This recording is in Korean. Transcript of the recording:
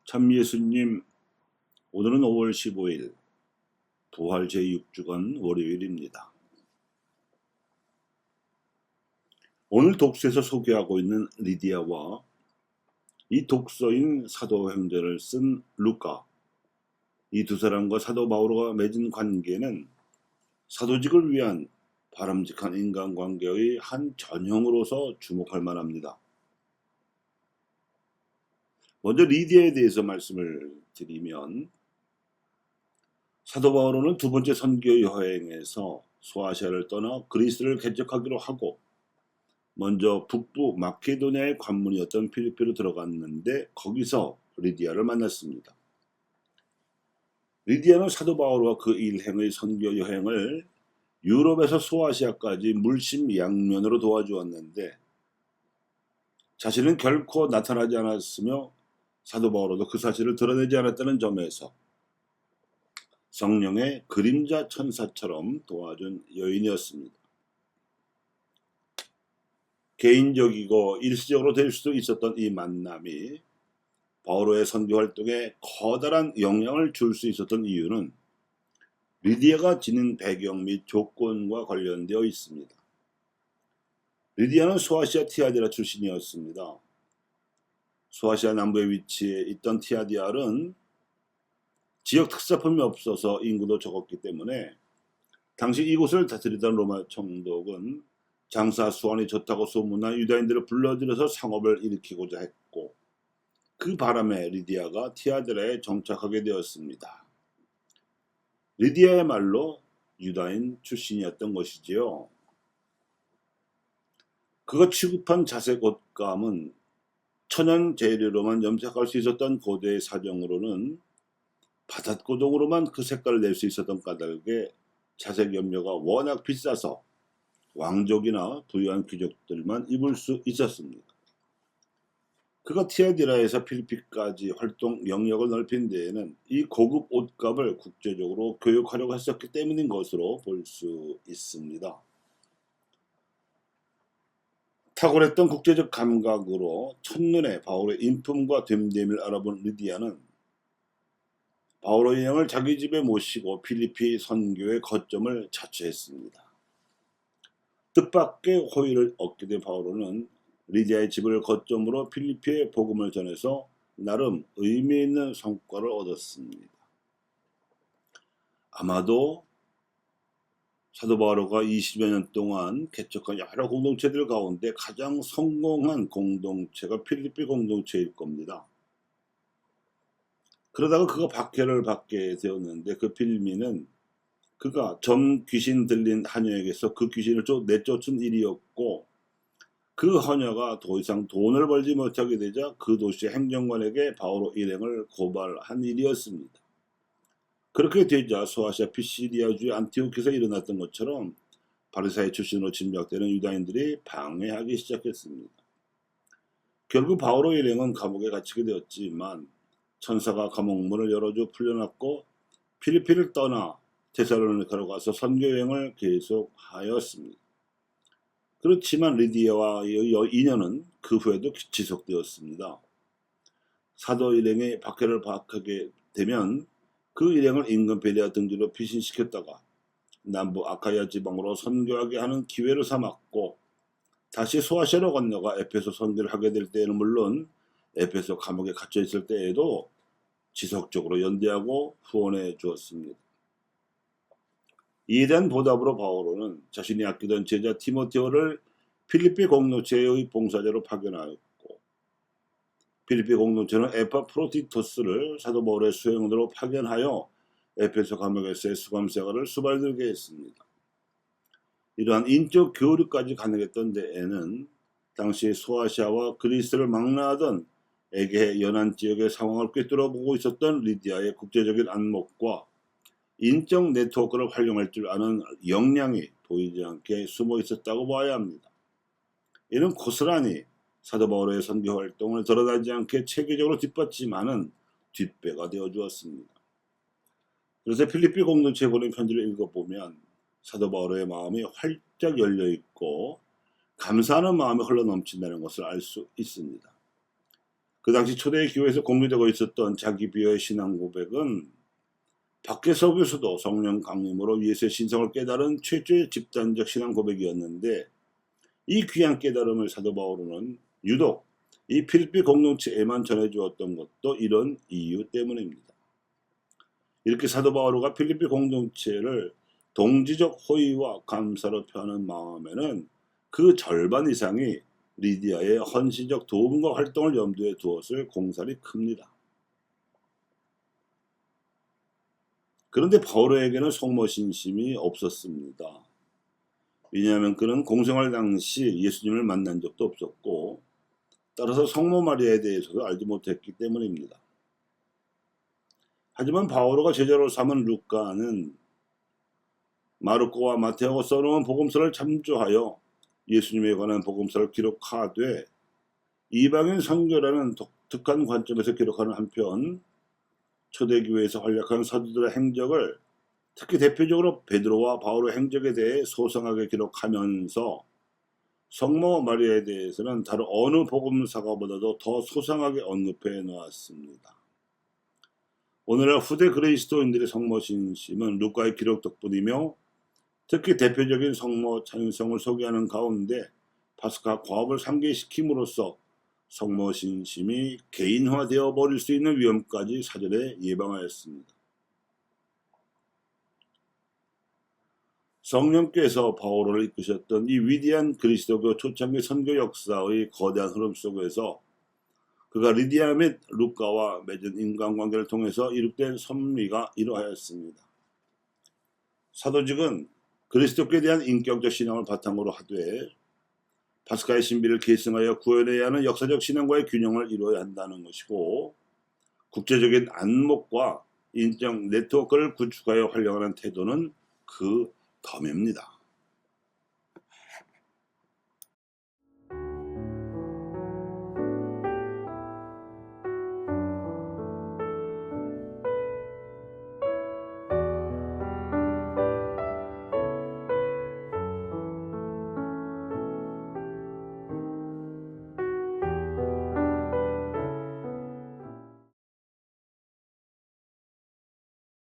참 예수님, 오늘은 5월 15일, 부활 제6주간 월요일입니다. 오늘 독서에서 소개하고 있는 리디아와 이 독서인 사도행전을 쓴 루카, 이 두 사람과 사도 바오로가 맺은 관계는 사도직을 위한 바람직한 인간관계의 한 전형으로서 주목할 만합니다. 먼저 리디아에 대해서 말씀을 드리면, 사도 바오로는 두 번째 선교 여행에서 소아시아를 떠나 그리스를 개척하기로 하고 먼저 북부 마케도니아의 관문이었던 필리핀으로 들어갔는데 거기서 리디아를 만났습니다. 리디아는 사도 바오로와 그 일행의 선교 여행을 유럽에서 소아시아까지 물심양면으로 도와주었는데 자신은 결코 나타나지 않았으며 사도 바오로도 그 사실을 드러내지 않았다는 점에서 성령의 그림자 천사처럼 도와준 여인이었습니다. 개인적이고 일시적으로 될 수도 있었던 이 만남이 바오로의 선교 활동에 커다란 영향을 줄 수 있었던 이유는 리디아가 지닌 배경 및 조건과 관련되어 있습니다. 리디아는 소아시아 티아디라 출신이었습니다. 소아시아 남부에 위치해 있던 티아디아는 지역 특사품이 없어서 인구도 적었기 때문에 당시 이곳을 다스리던 로마 총독은 장사 수완이 좋다고 소문난 유다인들을 불러들여서 상업을 일으키고자 했고 그 바람에 리디아가 티아디라에 정착하게 되었습니다. 리디아의 말로 유다인 출신이었던 것이지요. 그가 취급한 자색 옷감은 천연 재료로만 염색할 수 있었던 고대의 사정으로는 바닷고동으로만 그 색깔을 낼 수 있었던 까닭에 자색 염료가 워낙 비싸서 왕족이나 부유한 귀족들만 입을 수 있었습니다. 그가 티아디라에서 필리핀까지 활동 영역을 넓힌 데에는 이 고급 옷값을 국제적으로 교육하려고 했었기 때문인 것으로 볼 수 있습니다. 탁월했던 국제적 감각으로 첫눈에 바울의 인품과 됨됨이를 알아본 리디아는 바울의 인형을 자기 집에 모시고 필리핀 선교의 거점을 자처했습니다. 뜻밖의 호의를 얻게 된 바오로는 리디아의 집을 거점으로 필리핀에 복음을 전해서 나름 의미 있는 성과를 얻었습니다. 아마도 사도 바오로가 20여 년 동안 개척한 여러 공동체들 가운데 가장 성공한 공동체가 필리핀 공동체일 겁니다. 그러다가 그가 박해를 받게 되었는데 그 필리핀은 그가 점 귀신 들린 하녀에게서 그 귀신을 내쫓은 일이었고 그 하녀가 더 이상 돈을 벌지 못하게 되자 그 도시의 행정관에게 바오로 일행을 고발한 일이었습니다. 그렇게 되자 소아시아 피시디아주의 안티오키에서 일어났던 것처럼 바리사의 출신으로 짐작되는 유다인들이 방해하기 시작했습니다. 결국 바오로 일행은 감옥에 갇히게 되었지만 천사가 감옥문을 열어줘 풀려났고 필리핀을 떠나 데살로니가로 가서 선교여행을 계속하였습니다. 그렇지만 리디아와의 인연은 그 후에도 지속되었습니다. 사도 일행이 박해를 받게 되면 그 일행을 임금 베레아 등지로 피신시켰다가 남부 아카야 지방으로 선교하게 하는 기회로 삼았고 다시 소아시아로 건너가 에페소 선교를 하게 될 때에는 물론 에페소 감옥에 갇혀 있을 때에도 지속적으로 연대하고 후원해 주었습니다. 이에 대한 보답으로 바오로는 자신이 아끼던 제자 티모테오를 필리핀 공동체의 봉사자로 파견하였고 필리핀 공동체는 에파프로디토스를 사도 바울의 수행원으로 파견하여 에페소 감옥에서의 수감 생활을 수발들게 했습니다. 이러한 인적 교류까지 가능했던 데에는 당시 소아시아와 그리스를 망라하던 에게 연안 지역의 상황을 꿰뚫어보고 있었던 리디아의 국제적인 안목과 인적 네트워크를 활용할 줄 아는 역량이 보이지 않게 숨어 있었다고 봐야 합니다. 이는 고스란히 사도 바울의 선교 활동을 드러나지 않게 체계적으로 뒷받침하는 뒷배가 되어 주었습니다. 그래서 필리핀 공동체에 보낸 편지를 읽어보면 사도 바울의 마음이 활짝 열려 있고 감사하는 마음이 흘러넘친다는 것을 알 수 있습니다. 그 당시 초대 교회에서 공유되고 있었던 자기 비하의 신앙 고백은 밖에 속에서도 성령 강림으로 예수의 신성을 깨달은 최초의 집단적 신앙 고백이었는데, 이 귀한 깨달음을 사도 바울은 유독 이 필리피 공동체에만 전해주었던 것도 이런 이유 때문입니다. 이렇게 사도 바울가 필리피 공동체를 동지적 호의와 감사로 표하는 마음에는 그 절반 이상이 리디아의 헌신적 도움과 활동을 염두에 두었을 공살이 큽니다. 그런데 바울에게는 성모신심이 없었습니다. 왜냐하면 그는 공생활 당시 예수님을 만난 적도 없었고, 따라서 성모 마리아에 대해서도 알지 못했기 때문입니다. 하지만 바오로가 제자로 삼은 루카는 마르코와 마테오가 써놓은 복음서를 참조하여 예수님에 관한 복음서를 기록하되, 이방인 선교라는 독특한 관점에서 기록하는 한편 초대교회에서 활약한 사도들의 행적을, 특히 대표적으로 베드로와 바울의 행적에 대해 소상하게 기록하면서 성모 마리아에 대해서는 다른 어느 복음사가보다도 더 소상하게 언급해 놓았습니다. 오늘날 후대 그리스도인들의 성모 신심은 루카의 기록 덕분이며, 특히 대표적인 성모 찬송을 소개하는 가운데 파스카 과업을 상기시킴으로써 성모 신심이 개인화되어 버릴 수 있는 위험까지 사전에 예방하였습니다. 성령께서 바오로를 이끄셨던 이 위대한 그리스도교 초창기 선교 역사의 거대한 흐름 속에서 그가 리디아 및 루카와 맺은 인간관계를 통해서 이룩된 섭리가 이러하였습니다. 사도직은 그리스도께 대한 인격적 신앙을 바탕으로 하되 파스카의 신비를 계승하여 구현해야 하는 역사적 신앙과의 균형을 이루어야 한다는 것이고, 국제적인 안목과 인적 네트워크를 구축하여 활용하는 태도는 그 덤입니다.